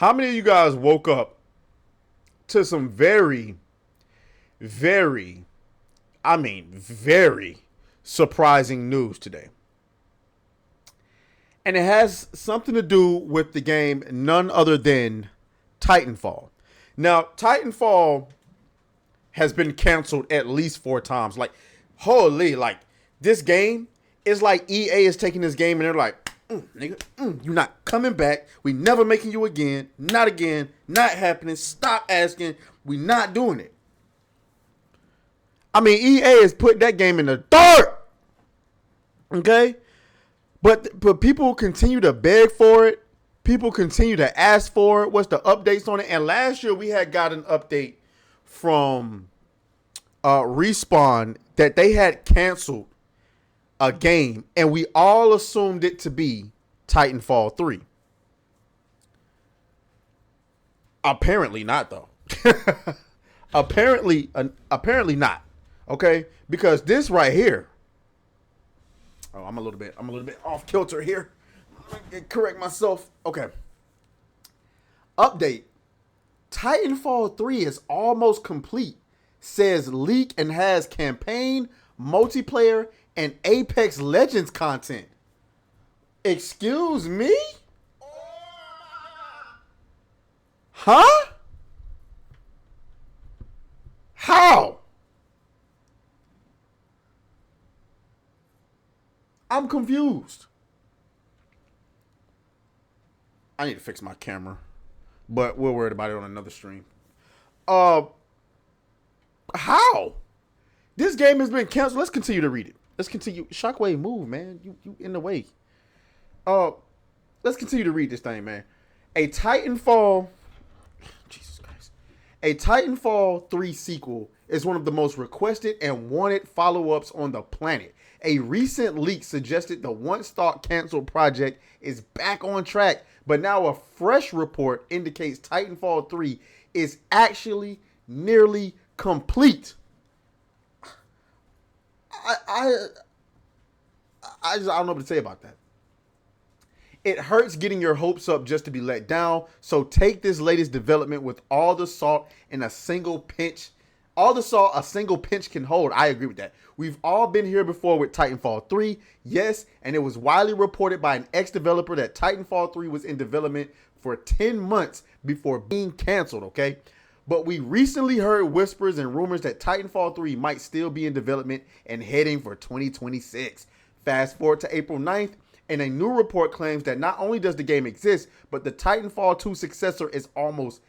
How many of you guys woke up to some very, very, very surprising news today? And it has something to do with the game none other than Titanfall. Now, Titanfall has been canceled at least 4 times. Like, holy, like, this game is like EA is taking this game and they're like, nigga, you're not coming back. We never making you again. Not again. Not happening. Stop asking. We not doing it. I mean, EA has put that game in the dirt. Okay? But people continue to beg for it. People continue to ask for it. What's the updates on it? And last year we had got an update from Respawn that they had canceled a game, and we all assumed it to be Titanfall 3. Apparently not, though. apparently not. Okay, because this right here. Oh, I'm a little bit off kilter here. Let me correct myself. Okay. Update. Titanfall 3 is almost complete. Says leak and has campaign, multiplayer, and Apex Legends content. Excuse me? Huh? How? I'm confused. I need to fix my camera, but we're worried about it on another stream. How? This game has been canceled. Let's continue to read it. Let's continue. Shockwave, move, man. You in the way. Let's continue to read this thing, man. A Titanfall. Jesus Christ. A Titanfall 3 sequel is one of the most requested and wanted follow-ups on the planet. A recent leak suggested the once thought canceled project is back on track, but now a fresh report indicates Titanfall 3 is actually nearly complete. I don't know what to say about that. It hurts getting your hopes up just to be let down. So take this latest development with all the salt in a single pinch. All the salt a single pinch can hold. I agree with that. We've all been here before with Titanfall 3. Yes, and it was widely reported by an ex-developer that Titanfall 3 was in development for 10 months before being canceled, okay? But we recently heard whispers and rumors that Titanfall 3 might still be in development and heading for 2026. Fast forward to April 9th, and a new report claims that not only does the game exist, but the Titanfall 2 successor is almost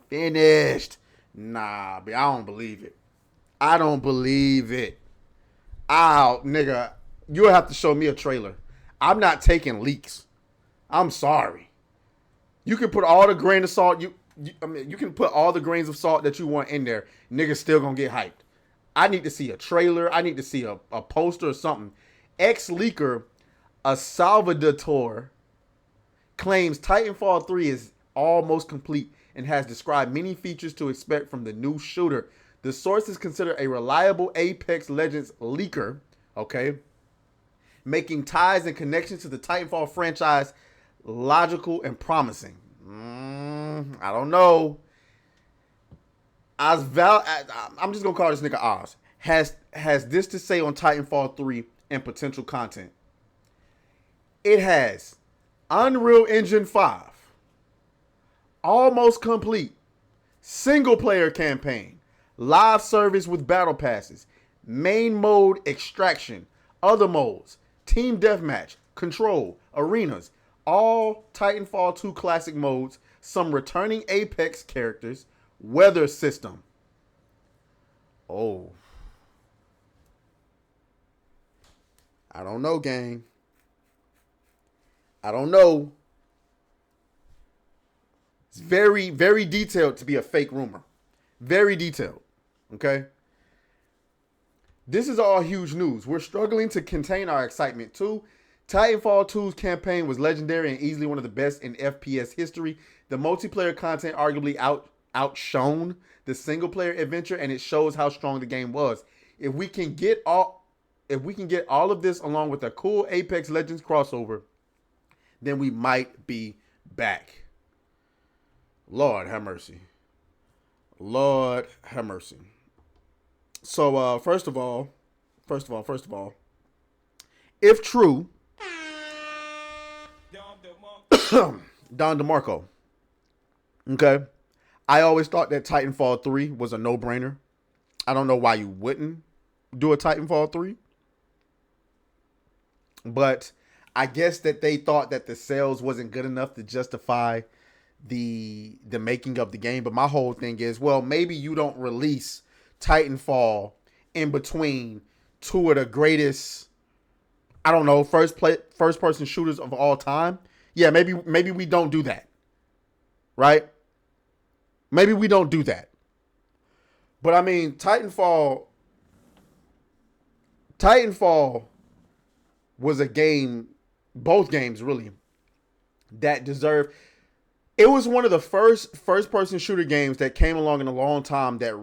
finished. Nah, but I don't believe it. I don't believe it. Ow, nigga, you'll have to show me a trailer. I'm not taking leaks. I'm sorry. You can put all the grain of salt you can put all the grains of salt that you want in there. Niggas still gonna get hyped. I need to see a trailer. I need to see a poster or something. Ex-leaker, a Salvador, claims Titanfall 3 is almost complete and has described many features to expect from the new shooter. The source is considered a reliable Apex Legends leaker, okay, making ties and connections to the Titanfall franchise logical and promising. I don't know. I'm just gonna call this nigga Oz. Has this to say on Titanfall 3 and potential content? It has Unreal Engine 5, almost complete, single player campaign, live service with battle passes, main mode extraction, other modes, team deathmatch, control, arenas, all Titanfall 2 classic modes, some returning Apex characters, weather system. Oh. I don't know, gang. I don't know. It's very, very detailed to be a fake rumor. Very detailed. Okay? This is all huge news. We're struggling to contain our excitement too. Titanfall 2's campaign was legendary and easily one of the best in FPS history. The multiplayer content arguably outshone the single player adventure, and it shows how strong the game was. If we can get all of this along with a cool Apex Legends crossover, then we might be back. Lord have mercy. Lord have mercy. So first of all, if true, Don DeMarco. Okay. I always thought that Titanfall 3 was a no-brainer. I don't know why you wouldn't do a Titanfall 3. But I guess that they thought that the sales wasn't good enough to justify the making of the game. But my whole thing is, well, maybe you don't release Titanfall in between two of the greatest, I don't know, first person shooters of all time. Yeah, maybe we don't do that. Right? Maybe we don't do that. But I mean, Titanfall was a game, both games really, that deserved. It was one of the first person shooter games that came along in a long time that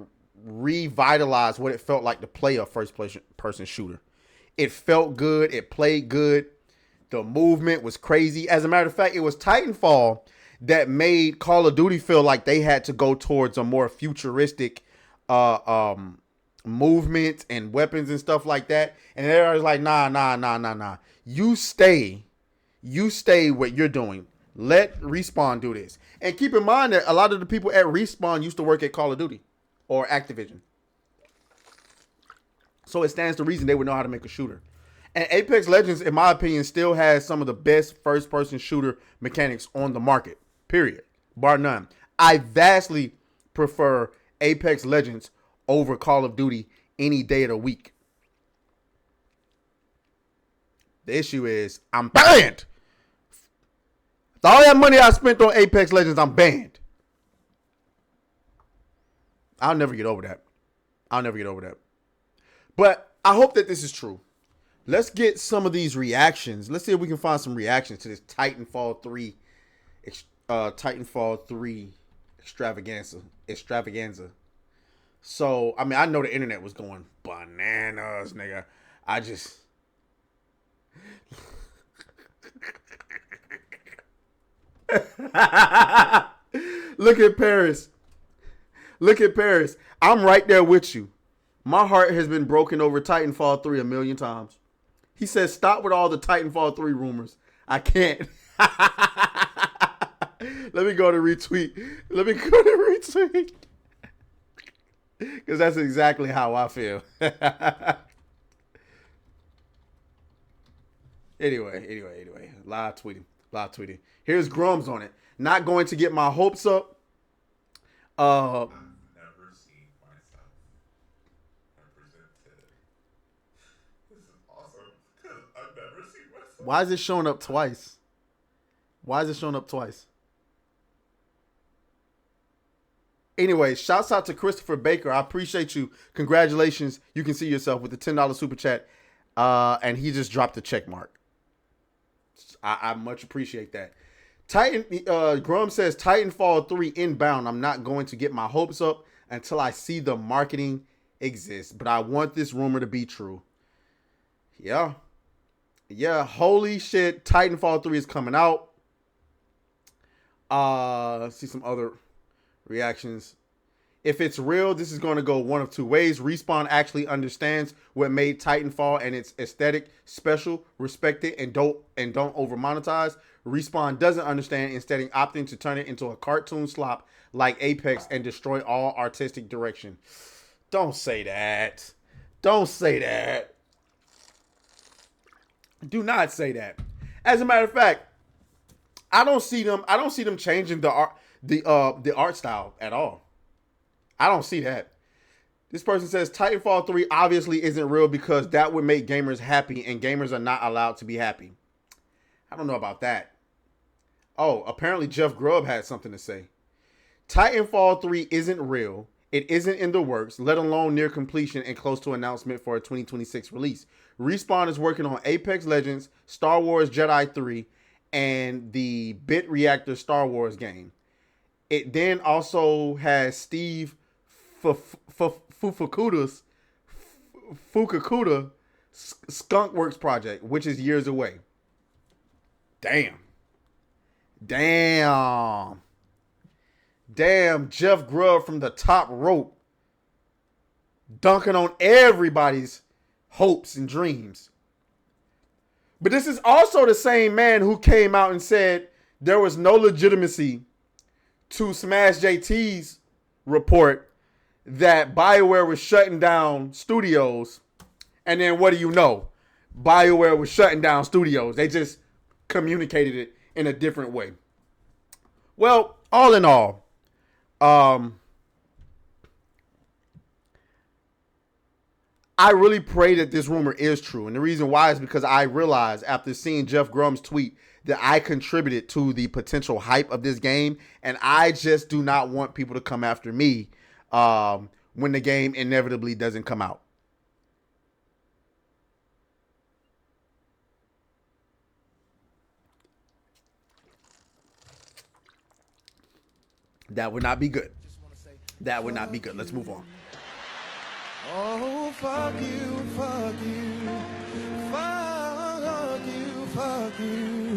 revitalized what it felt like to play a first person shooter. It felt good. It played good. The movement was crazy. As a matter of fact, it was Titanfall that made Call of Duty feel like they had to go towards a more futuristic movement and weapons and stuff like that. And everybody's like, nah. You stay what you're doing. Let Respawn do this. And keep in mind that a lot of the people at Respawn used to work at Call of Duty or Activision. So it stands to reason they would know how to make a shooter. And Apex Legends, in my opinion, still has some of the best first-person shooter mechanics on the market. Period. Bar none. I vastly prefer Apex Legends over Call of Duty any day of the week. The issue is I'm banned. All that money I spent on Apex Legends, I'm banned. I'll never get over that. But I hope that this is true. Let's get some of these reactions. Let's see if we can find some reactions to this Titanfall 3 extravaganza. So, I mean, I know the internet was going bananas, nigga. I just Look at Paris. I'm right there with you. My heart has been broken over Titanfall 3 a million times. He says, stop with all the Titanfall 3 rumors. I can't. Let me go to retweet. Because that's exactly how I feel. Anyway. Live tweeting. Here's Grums on it. Not going to get my hopes up. I've never seen myself represented. This is awesome because I've never seen myself. Why is it showing up twice? Anyway, shouts out to Christopher Baker. I appreciate you. Congratulations. You can see yourself with the $10 super chat. And he just dropped the check mark. I much appreciate that. Grum says Titanfall 3 inbound. I'm not going to get my hopes up until I see the marketing exist, but I want this rumor to be true. Yeah. Holy shit. Titanfall 3 is coming out. Let's see some other reactions. If it's real, this is going to go one of two ways. Respawn actually understands what made Titanfall and its aesthetic special, respect it, and don't over monetize. Respawn doesn't understand, instead opting to turn it into a cartoon slop like Apex and destroy all artistic direction. Don't say that. Do not say that. As a matter of fact, I don't see them changing the art style at all. I don't see that. This person says Titanfall 3 obviously isn't real because that would make gamers happy, and gamers are not allowed to be happy. I don't know about that. Oh, apparently Jeff Grubb had something to say. Titanfall 3 isn't real. It isn't in the works, let alone near completion and close to announcement for a 2026 release. Respawn is working on Apex Legends, Star Wars Jedi 3, and the Bit Reactor Star Wars game. It then also has Steve Fukakuda Skunkworks project, which is years away. Damn. damn Jeff Grubb from the top rope, dunking on everybody's hopes and dreams. But this is also the same man who came out and said there was no legitimacy to Smash JT's report that BioWare was shutting down studios. And then what do you know? BioWare was shutting down studios. They just communicated it in a different way. Well, all in all, I really pray that this rumor is true. And the reason why is because I realized after seeing Jeff Grubb's tweet that I contributed to the potential hype of this game. And I just do not want people to come after me when the game inevitably doesn't come out. That would not be good. That would not be good. Let's move on. Oh, fuck you, fuck you, fuck you, fuck you.